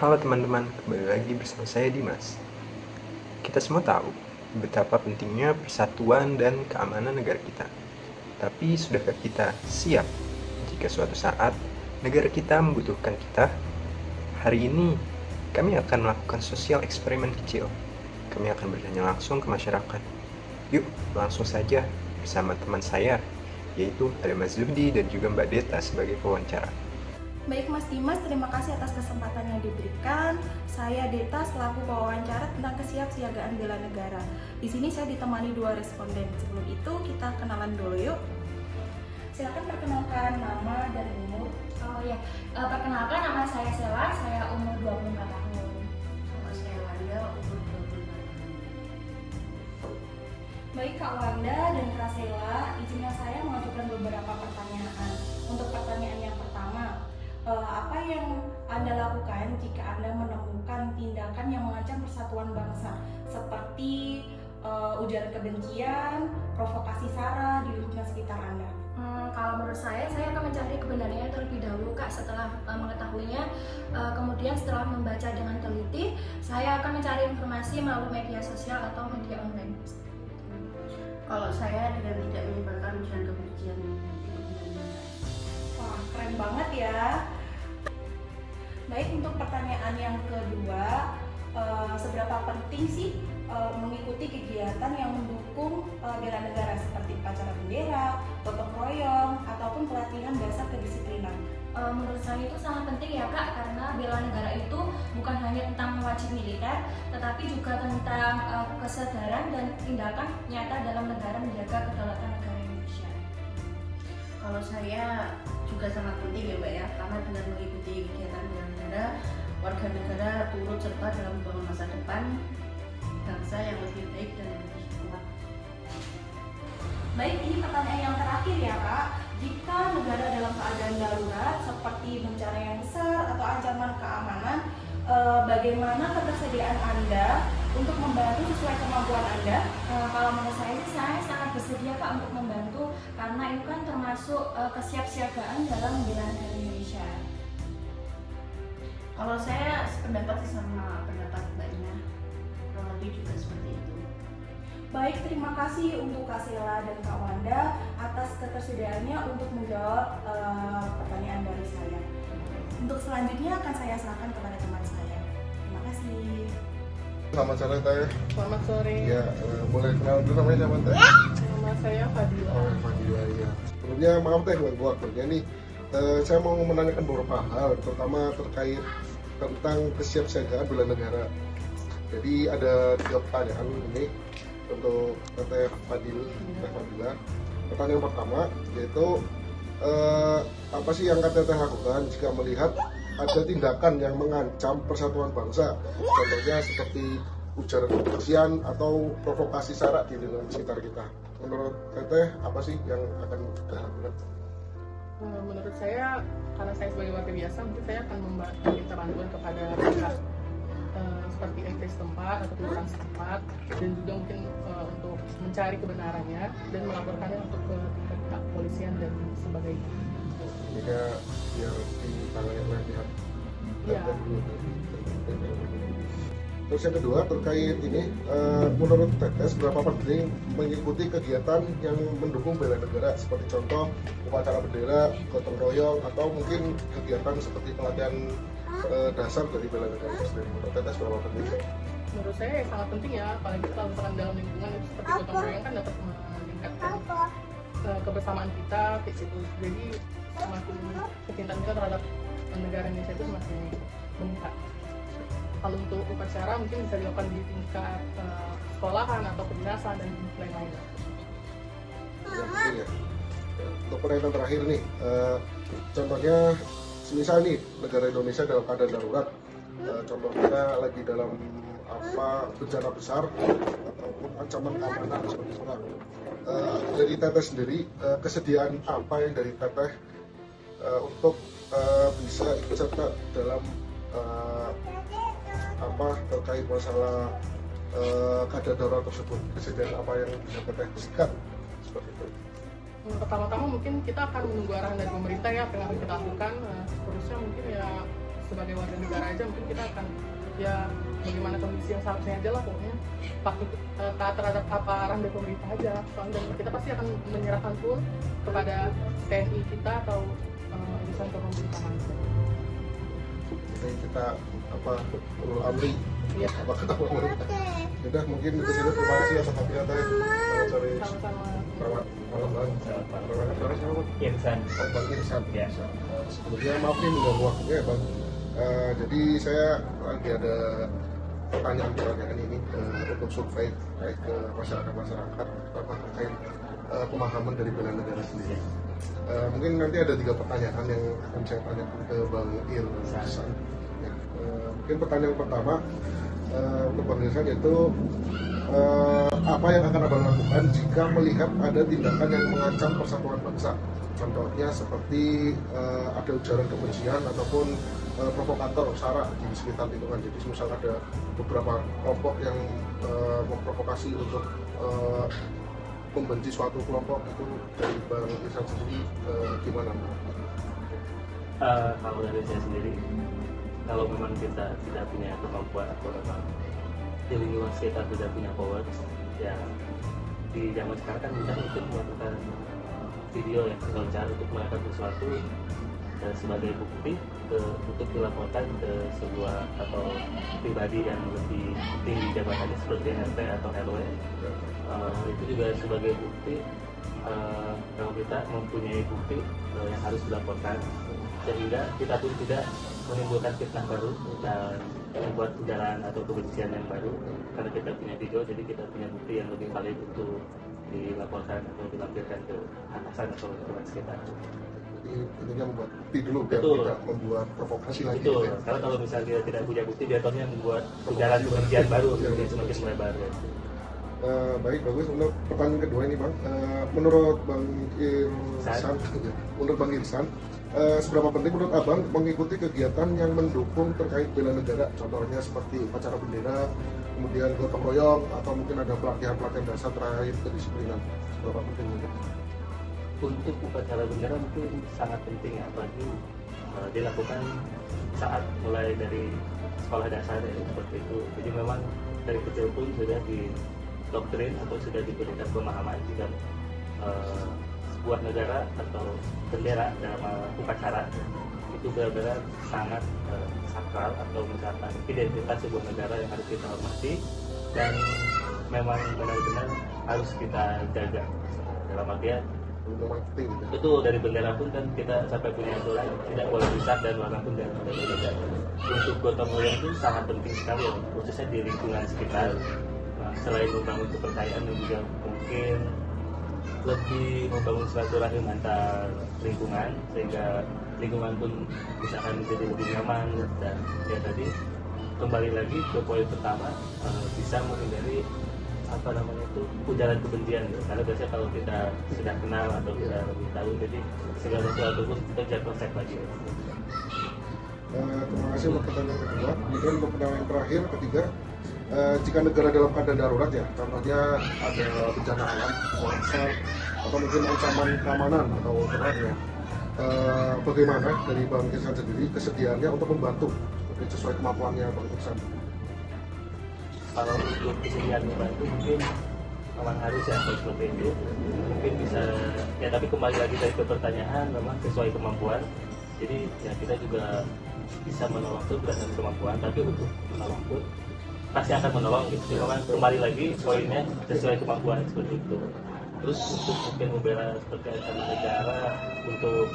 Halo teman-teman, kembali lagi bersama saya Dimas. Kita semua tahu betapa pentingnya persatuan dan keamanan negara kita. Tapi sudahkah kita siap jika suatu saat negara kita membutuhkan kita? Hari ini kami akan melakukan sosial eksperimen kecil. Kami akan bertanya langsung ke masyarakat. Yuk, langsung saja bersama teman saya, yaitu ada Mas Zuhdi dan juga Mbak Deta sebagai pewawancara. Baik Mas Dimas, terima kasih atas kesempatan yang diberikan. Saya Deta selaku pewawancara tentang kesiapsiagaan bela negara. Di sini saya ditemani dua responden. Sebelum itu kita kenalan dulu yuk. Silakan perkenalkan nama dan umur. Perkenalkan, nama saya Sela, saya umur 24 tahun. Nama saya Wanda, umur 25 tahun. Baik Kak Wanda dan Kak Sela, izinkan saya mengajukan beberapa pertanyaan. Untuk pertanyaan yang pertama, apa yang Anda lakukan jika Anda menemukan tindakan yang mengancam persatuan bangsa seperti ujaran kebencian, provokasi sara di lingkungan sekitar Anda? Kalau menurut saya akan mencari kebenarannya terlebih dahulu Kak. Setelah mengetahuinya, kemudian setelah membaca dengan teliti, saya akan mencari informasi melalui media sosial atau media online. Kalau saya dengan tidak menyebarkan ujaran kebencian. Wah, keren banget ya. Baik, untuk pertanyaan yang kedua, seberapa penting sih mengikuti kegiatan yang mendukung bela negara seperti upacara bendera, gotong royong, ataupun pelatihan dasar kedisiplinan? Menurut saya itu sangat penting ya Kak, karena bela negara itu bukan hanya tentang wajib militer, tetapi juga tentang kesadaran dan tindakan nyata dalam negara menjaga kedaulatan negara Indonesia. Kalau saya juga sangat penting ya Mbak ya, karena dengan mengikuti kegiatan bela negara, warga negara turut serta dalam membangun masa depan bangsa yang lebih baik dan lebih kuat. Baik, ini pertanyaan yang terakhir ya Kak. Jika negara dalam keadaan darurat seperti bencana yang besar atau ancaman keamanan, bagaimana ketersediaan Anda untuk membantu sesuai kemampuan Anda? Kalau menurut saya sih, saya sangat bersedia Kak untuk membantu, karena itu kan termasuk kesiapsiagaan dalam membela negara Indonesia. Kalau saya sependapat sih sama pendapat Mbaknya, kurang lebih juga seperti itu. Baik, terima kasih untuk Kak Sela dan Kak Wanda atas ketersediaannya untuk menjawab pertanyaan dari saya. Untuk selanjutnya akan saya serahkan kepada teman saya. Terima kasih. Selamat sore Teh. Selamat sore. Ya, boleh kenal dulu namanya siapa Teh? Nama saya Fadila. Oh, Fadila ya. Sebelumnya maaf Teh, gua waktunya nih. Saya mau menanyakan beberapa hal, terutama terkait tentang kesiapsiagaan bela negara. Jadi ada 3 pertanyaan ini untuk Teh Fadila. Pertanyaan pertama yaitu apa sih yang Teteh lakukan jika melihat ada tindakan yang mengancam persatuan bangsa, contohnya seperti ujaran kebencian atau provokasi sara di lingkungan sekitar kita? Menurut Teteh apa sih yang akan Teteh lakukan? Menurut saya, karena saya sebagai warga biasa, mungkin saya akan meminta bantuan kepada pihak seperti RT setempat atau kelurahan setempat, dan juga mungkin untuk mencari kebenarannya dan melaporkannya untuk ke pihak kepolisian dan sebagainya. Jika biar ditangani oleh pihak terkait dulu. Terus yang kedua terkait ini, menurut Teteh seberapa penting mengikuti kegiatan yang mendukung bela negara seperti contoh upacara bendera, gotong royong, atau mungkin kegiatan seperti pelatihan dasar dari bela negara itu sendiri? Menurut Teteh seberapa penting? Menurut saya sangat penting ya, apalagi kalau misalkan dalam lingkungan itu seperti gotong royong kan dapat meningkatkan kebersamaan kita kayak gitu. Jadi semakin kecintaan kita terhadap negara Indonesia itu semakin meningkat. Kalau untuk upacara mungkin bisa dilakukan di tingkat sekolahan atau kedinasan dan lain-lain. Ya. Untuk pertanyaan terakhir nih, contohnya semisal nih negara Indonesia dalam keadaan darurat, contoh kita lagi dalam bencana besar ataupun ancaman keamanan seperti perang. Dari Teteh sendiri, kesediaan apa yang dari Teteh untuk bisa ikut serta dalam terkait masalah keadaan darurat tersebut? Kesediaan apa yang bisa Teteh berikan seperti itu? Pertama-tama mungkin kita akan menunggu arahan dari pemerintah ya, apa yang harus kita lakukan. Terusnya mungkin ya sebagai warga negara aja mungkin kita akan ya bagaimana kondisi yang seharusnya aja lah pokoknya patuh taat terhadap apa arahan dari pemerintah aja. Soalnya dan kita pasti akan menyerahkan full kepada TNI kita atau insan pemerintahan. Jadi kita apa perlu amri Iya. apa kata pemerintah. Udah mungkin itu sih, terima kasih atas hati-hati. Selamat sore. Sama-sama. Selamat malam Bang. Selamat sore siapa? Insan. Oh, Bang Irsan. Ya. Sebelumnya maaf nih mengganggu waktunya ya Bang. Jadi saya lagi ada pertanyaan ini untuk survei terkait ke masyarakat apa terkait pemahaman dari bela negara sendiri. Mungkin nanti ada 3 pertanyaan yang akan saya tanyakan ke Bang Irsan. Ya, mungkin pertanyaan pertama untuk Bang Irsan yaitu apa yang akan Abang lakukan jika melihat ada tindakan yang mengancam persatuan bangsa? Contohnya seperti ada ujaran kebencian ataupun provokator sara di sekitar lingkungan. Jadi misal ada beberapa kelompok yang memprovokasi untuk membenci suatu kelompok, itu dari Bang Irsan sendiri gimana? Kalau dari saya sendiri, kalau memang kita tidak punya kemampuan atau memang di lingkungan sekitar tidak punya power, ya di zaman sekarang kan kita untuk melakukan video yang berbicara untuk melakukan sesuatu sebagai bukti untuk dilaporkan ke sebuah atau pribadi yang lebih tinggi jabatannya seperti RT atau RW. Itu juga sebagai bukti kalau kita mempunyai bukti yang harus dilaporkan, sehingga kita pun tidak menimbulkan fitnah baru dan membuat ujaran atau kebencian yang baru, karena kita punya video, jadi kita punya bukti yang lebih valid untuk dilaporkan atau dilampirkan ke atasan atau lingkungan sekitar. Jadi intinya membuat bukti dulu biar Betul. tidak membuat provokasi lagi. Betul, Ya. karena kalau misalnya kita tidak punya bukti, jatuhnya membuat ujaran kebencian baru yang semakin melebar. Ya. Baik, bagus. Untuk pertanyaan kedua ini Bang, menurut Bang Irsan, menurut Bang Irsan, seberapa penting menurut Abang mengikuti kegiatan yang mendukung terkait bela negara, contohnya seperti upacara bendera, kemudian gotong royong, atau mungkin ada pelatihan-pelatihan dasar terkait kedisiplinan. Seberapa penting itu? Untuk upacara bendera mungkin sangat penting, apalagi dilakukan saat mulai dari sekolah dasar ya, seperti itu. Jadi memang dari kecil pun sudah didoktrin atau sudah diberikan pemahaman jika sebuah negara atau bendera dalam upacara itu benar-benar sangat sakral, atau misalkan identitas sebuah negara yang harus kita hormati dan memang benar-benar harus kita jaga. Dalam artian Memang penting gitu. betul, dari bendera pun kan kita sampai punya aturan tidak boleh rusak dan warna pun jangan boleh berbeda. Untuk gotong royong itu sangat penting sekali, khususnya di lingkungan sekitar. Nah, selain membangun kepercayaan dan juga mungkin lebih membangun silaturahim antar lingkungan, sehingga lingkungan pun bisa menjadi lebih nyaman. Dan ya tadi kembali lagi ke poin pertama, bisa menghindari ujaran kebencian gitu. Karena biasanya kalau kita sudah kenal atau kita lebih tahu, jadi segala sesuatu pun kita bisa konsep lagi. Terima kasih untuk pertanyaan kedua. Kemudian untuk pertanyaan terakhir, ketiga, jika negara dalam keadaan darurat ya, contohnya ada bencana alam, longsor, atau mungkin ancaman keamanan atau teror ya, bagaimana dari Bang Irsan sendiri kesediaannya untuk membantu mungkin sesuai kemampuannya Bang Irsan? Kalau untuk kesediaan membantu mungkin memang harus ya seperti itu, mungkin bisa ya, tapi kembali lagi dari ke pertanyaan, memang sesuai kemampuan. Jadi ya kita juga bisa menolong itu berdasarkan kemampuan, tapi untuk menolong pun pasti akan menolong gitu. Jadi memang kembali lagi poinnya sesuai kemampuan seperti itu. Terus untuk mungkin membela seperti ancaman negara, untuk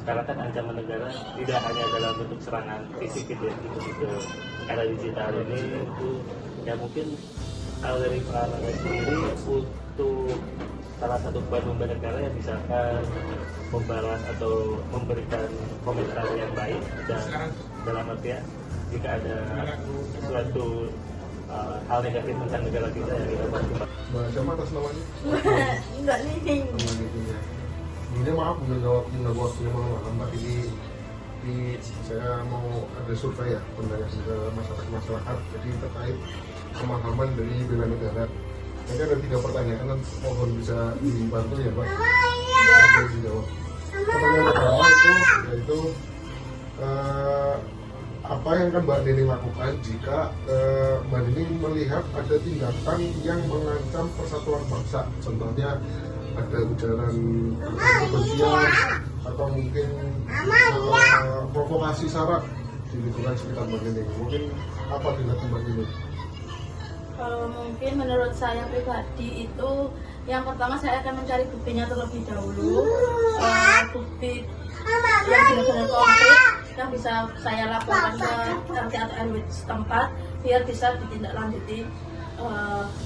sekarang kan ancaman negara tidak hanya dalam bentuk serangan fisik gitu ya, gitu era digital ini itu ya, mungkin kalau dari pengalaman saya sendiri untuk salah satu poin membela negara yang misalkan membalas atau memberikan komentar yang baik, dan dalam artian jika ada suatu hal negatif tentang negara kita yang kita bantu. Mbak siapa atas namanya? Enggak nih. Nama Nidinya. Ini maaf menjawab waktunya malam Mbak. Ini saya mau ada survei ya, pendanaan ke masyarakat. Jadi terkait pemahaman dari bela negara. Ini ada 3 pertanyaan, mohon bisa dibantu ya Pak. Bisa dijawab. Pertanyaan pertama itu yaitu apa yang akan Mbak Nining lakukan jika Mbak Nining melihat ada tindakan yang mengancam persatuan bangsa? Contohnya ada ujaran kebencian atau mungkin provokasi sara di lingkungan sekitar Mbak Nining. Mungkin apa tindakan Mbak Nining? Kalau mungkin menurut saya pribadi itu yang pertama saya akan mencari buktinya terlebih dahulu, bukti yang benar-benar konkret yang bisa saya laporkan ke RT atau RW setempat biar bisa ditindaklanjuti.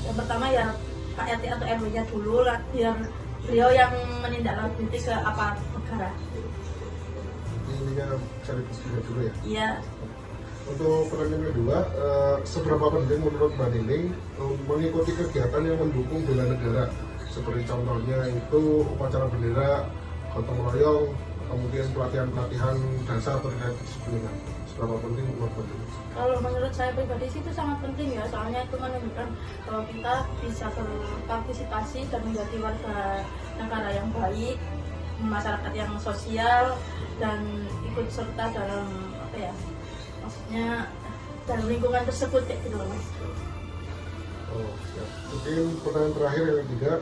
Yang pertama ya Pak RT atau RW-nya dulu lah, biar beliau yang menindaklanjuti ke aparat negara. Intinya cari buktinya dulu ya? Iya. Untuk pertanyaan kedua, seberapa penting menurut Mbak Nining mengikuti kegiatan yang mendukung bela negara, seperti contohnya itu upacara bendera, gotong royong, atau mungkin pelatihan-pelatihan dasar terkait kedisiplinan? Seberapa penting menurut Mbak Nining? Kalau menurut saya pribadi sih itu sangat penting ya, soalnya itu menunjukkan bahwa kita bisa berpartisipasi dan menjadi warga negara yang baik, masyarakat yang sosial, dan ikut serta dalam apa ya, maksudnya dalam lingkungan tersebut kayak gitu loh Mas. Oh, siap. Mungkin pertanyaan terakhir yang ketiga,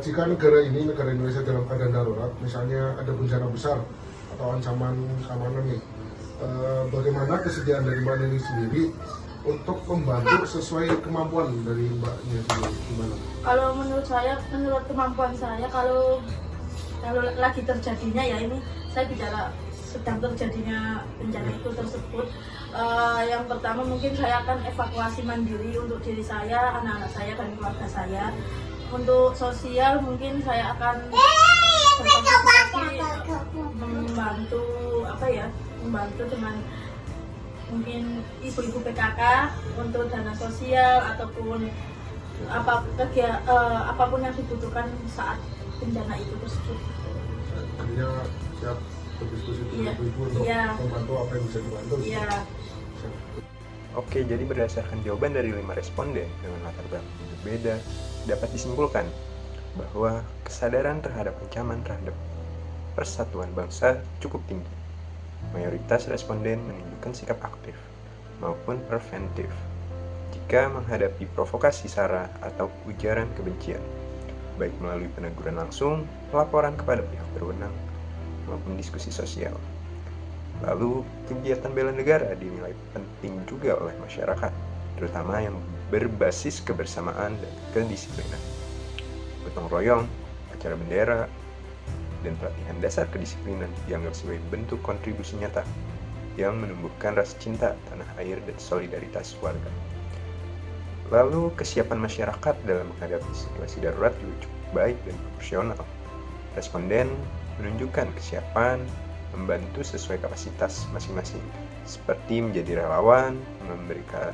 jika negara Indonesia dalam keadaan darurat, misalnya ada bencana besar atau ancaman keamanan nih, bagaimana kesediaan dari Mbak Nining sendiri untuk membantu sesuai kemampuan dari Mbaknya sendiri? Gimana? Kalau menurut saya, menurut kemampuan saya, kalau lagi terjadinya ya ini saya bicara sedang terjadinya bencana itu tersebut, yang pertama mungkin saya akan evakuasi mandiri untuk diri saya, anak-anak saya dan keluarga saya. Untuk sosial mungkin saya akan berpartisipasi membantu apa ya, membantu dengan mungkin ibu-ibu PKK untuk dana sosial ataupun apapun yang dibutuhkan saat bencana itu tersebut. Artinya siap berdiskusi dengan ibu untuk membantu apa yang bisa dibantu. Iya. Oke, jadi berdasarkan jawaban dari 5 responden dengan latar belakang yang berbeda, dapat disimpulkan bahwa kesadaran terhadap ancaman terhadap persatuan bangsa cukup tinggi. Mayoritas responden menunjukkan sikap aktif maupun preventif jika menghadapi provokasi sara atau ujaran kebencian, baik melalui peneguran langsung, laporan kepada pihak berwenang, maupun diskusi sosial. Lalu, kegiatan bela negara dinilai penting juga oleh masyarakat, terutama yang berbasis kebersamaan dan kedisiplinan. Gotong royong, acara bendera, dan pelatihan dasar kedisiplinan dianggap sebagai bentuk kontribusi nyata yang menumbuhkan rasa cinta tanah air dan solidaritas warga. Lalu, kesiapan masyarakat dalam menghadapi situasi darurat juga cukup baik dan proporsional. Responden menunjukkan kesiapan membantu sesuai kapasitas masing-masing, seperti menjadi relawan, memberikan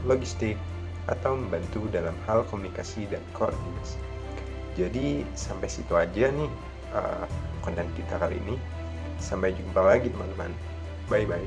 logistik, atau membantu dalam hal komunikasi dan koordinasi. Jadi sampai situ aja nih konten kita kali ini. Sampai jumpa lagi teman-teman. Bye-bye.